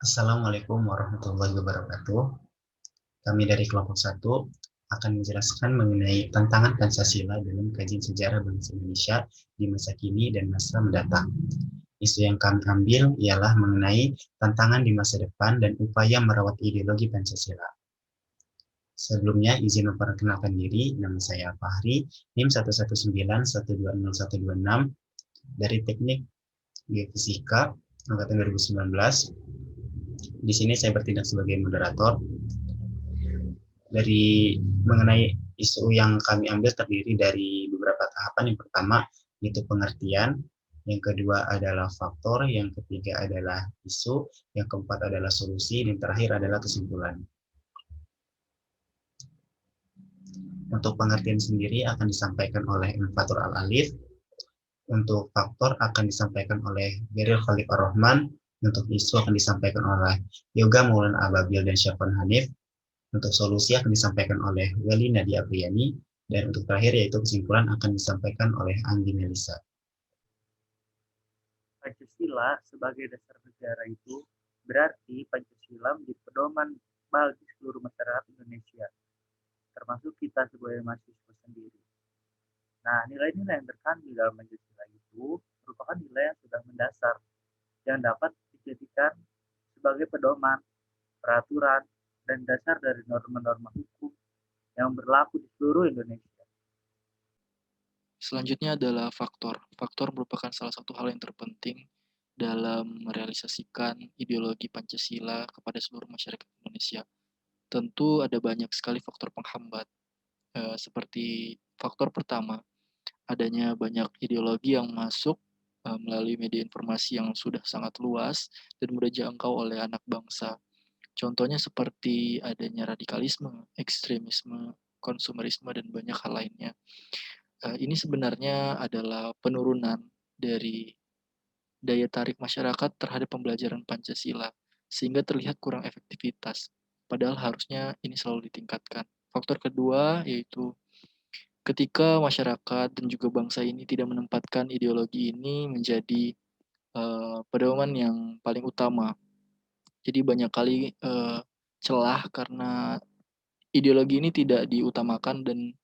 Assalamualaikum warahmatullahi wabarakatuh. Kami dari kelompok 1 akan menjelaskan mengenai tantangan Pancasila dalam kajian sejarah bangsa Indonesia di masa kini dan masa mendatang. Isu yang kami ambil ialah mengenai tantangan di masa depan dan upaya merawat ideologi Pancasila. Sebelumnya, izin memperkenalkan diri, nama saya Fahri, NIM 119120126 dari Teknik Geofisika angkatan 2019. Di sini saya bertindak sebagai moderator. Dari mengenai isu yang kami ambil terdiri dari beberapa tahapan. Yang pertama yaitu pengertian, yang kedua adalah faktor, yang ketiga adalah isu, yang keempat adalah solusi, dan terakhir adalah kesimpulan. Untuk pengertian sendiri akan disampaikan oleh Fatur Al-Alif, untuk faktor akan disampaikan oleh Beril Khalid Ar-Rahman, untuk isu akan disampaikan oleh Yoga Maulana Ababil dan Syafwan Hanif, untuk solusi akan disampaikan oleh Weli Nadia Apriyani, dan untuk terakhir yaitu kesimpulan akan disampaikan oleh Anggi Melisa. Pancasila sebagai dasar negara itu berarti Pancasila menjadi pedoman bagi seluruh masyarakat Indonesia, termasuk kita sebagai mahasiswa sendiri. Nah, nilai-nilai yang terkandung dalam Pancasila itu merupakan nilai yang sudah mendasar yang dapat dijadikan sebagai pedoman, peraturan, dan dasar dari norma-norma hukum yang berlaku di seluruh Indonesia. Selanjutnya adalah faktor. Faktor merupakan salah satu hal yang terpenting dalam merealisasikan ideologi Pancasila kepada seluruh masyarakat Indonesia. Tentu ada banyak sekali faktor penghambat, seperti faktor pertama, adanya banyak ideologi yang masuk melalui media informasi yang sudah sangat luas dan mudah jangkau oleh anak bangsa. Contohnya seperti adanya radikalisme, ekstremisme, konsumerisme, dan banyak hal lainnya. Ini sebenarnya adalah penurunan dari daya tarik masyarakat terhadap pembelajaran Pancasila, sehingga terlihat kurang efektivitas. Padahal harusnya ini selalu ditingkatkan. Faktor kedua yaitu ketika masyarakat dan juga bangsa ini tidak menempatkan ideologi ini menjadi pedoman yang paling utama. Jadi banyak kali celah karena ideologi ini tidak diutamakan dan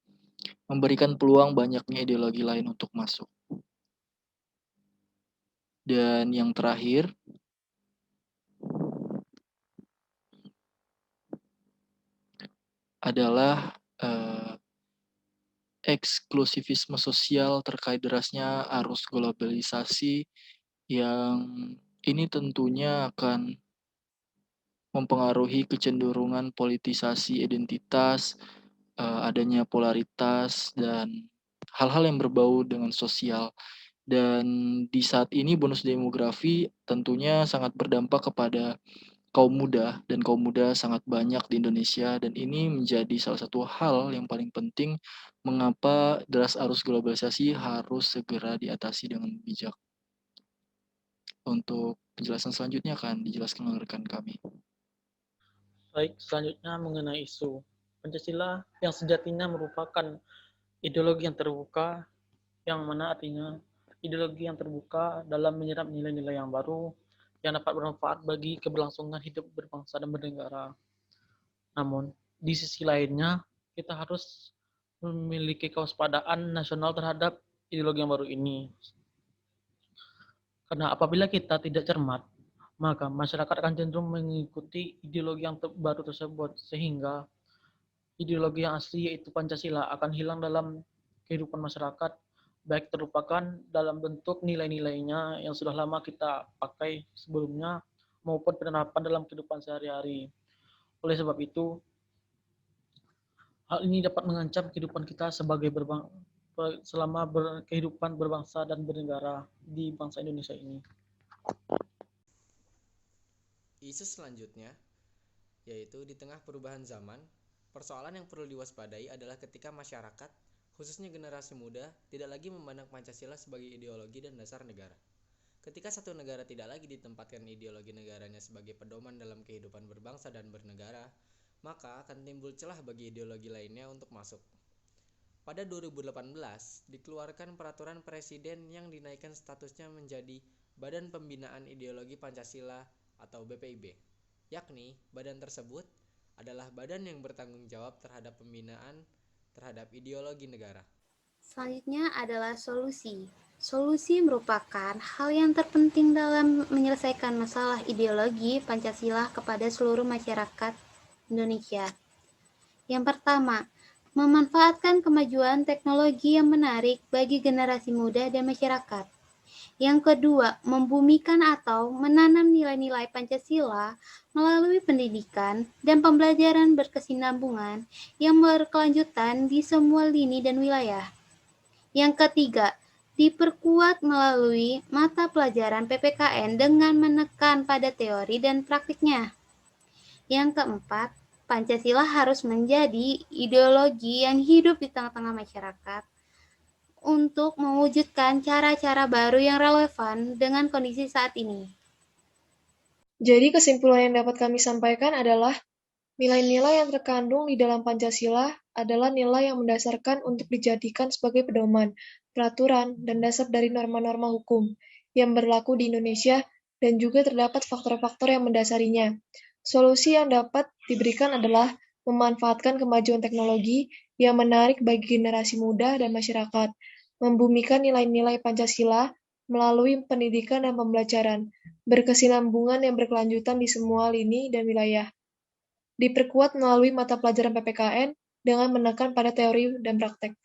memberikan peluang banyaknya ideologi lain untuk masuk. Dan yang terakhir adalah eksklusivisme sosial terkait derasnya arus globalisasi yang ini tentunya akan mempengaruhi kecenderungan politisasi identitas, adanya polaritas, dan hal-hal yang berbau dengan sosial. Dan di saat ini bonus demografi tentunya sangat berdampak kepada kaum muda, dan kaum muda sangat banyak di Indonesia, dan ini menjadi salah satu hal yang paling penting mengapa deras arus globalisasi harus segera diatasi dengan bijak. Untuk penjelasan selanjutnya akan dijelaskan oleh rekan kami. Baik, selanjutnya mengenai isu. Pancasila yang sejatinya merupakan ideologi yang terbuka, yang mana artinya ideologi yang terbuka dalam menyerap nilai-nilai yang baru yang dapat bermanfaat bagi keberlangsungan hidup berbangsa dan bernegara. Namun, di sisi lainnya, kita harus memiliki kewaspadaan nasional terhadap ideologi yang baru ini. Karena apabila kita tidak cermat, maka masyarakat akan cenderung mengikuti ideologi yang baru tersebut, sehingga ideologi yang asli yaitu Pancasila akan hilang dalam kehidupan masyarakat, baik terlupakan dalam bentuk nilai-nilainya yang sudah lama kita pakai sebelumnya, maupun penerapan dalam kehidupan sehari-hari. Oleh sebab itu, hal ini dapat mengancam kehidupan kita sebagai selama kehidupan berbangsa dan bernegara di bangsa Indonesia ini. Isu selanjutnya, yaitu di tengah perubahan zaman, persoalan yang perlu diwaspadai adalah ketika masyarakat, khususnya generasi muda, tidak lagi memandang Pancasila sebagai ideologi dan dasar negara. Ketika satu negara tidak lagi ditempatkan ideologi negaranya sebagai pedoman dalam kehidupan berbangsa dan bernegara, maka akan timbul celah bagi ideologi lainnya untuk masuk. Pada 2018, dikeluarkan peraturan presiden yang dinaikkan statusnya menjadi Badan Pembinaan Ideologi Pancasila atau BPIB, yakni badan tersebut adalah badan yang bertanggung jawab terhadap pembinaan terhadap ideologi negara. Selanjutnya adalah solusi. Solusi merupakan hal yang terpenting dalam menyelesaikan masalah ideologi Pancasila kepada seluruh masyarakat Indonesia. Yang pertama, memanfaatkan kemajuan teknologi yang menarik bagi generasi muda dan masyarakat. Yang kedua, membumikan atau menanam nilai-nilai Pancasila melalui pendidikan dan pembelajaran berkesinambungan yang berkelanjutan di semua lini dan wilayah. Yang ketiga, diperkuat melalui mata pelajaran PPKN dengan menekan pada teori dan praktiknya. Yang keempat, Pancasila harus menjadi ideologi yang hidup di tengah-tengah masyarakat untuk mewujudkan cara-cara baru yang relevan dengan kondisi saat ini. Jadi kesimpulan yang dapat kami sampaikan adalah nilai-nilai yang terkandung di dalam Pancasila adalah nilai yang mendasarkan untuk dijadikan sebagai pedoman, peraturan, dan dasar dari norma-norma hukum yang berlaku di Indonesia dan juga terdapat faktor-faktor yang mendasarinya. Solusi yang dapat diberikan adalah memanfaatkan kemajuan teknologi yang menarik bagi generasi muda dan masyarakat, membumikan nilai-nilai Pancasila melalui pendidikan dan pembelajaran, berkesinambungan yang berkelanjutan di semua lini dan wilayah, diperkuat melalui mata pelajaran PPKN dengan menekan pada teori dan praktek.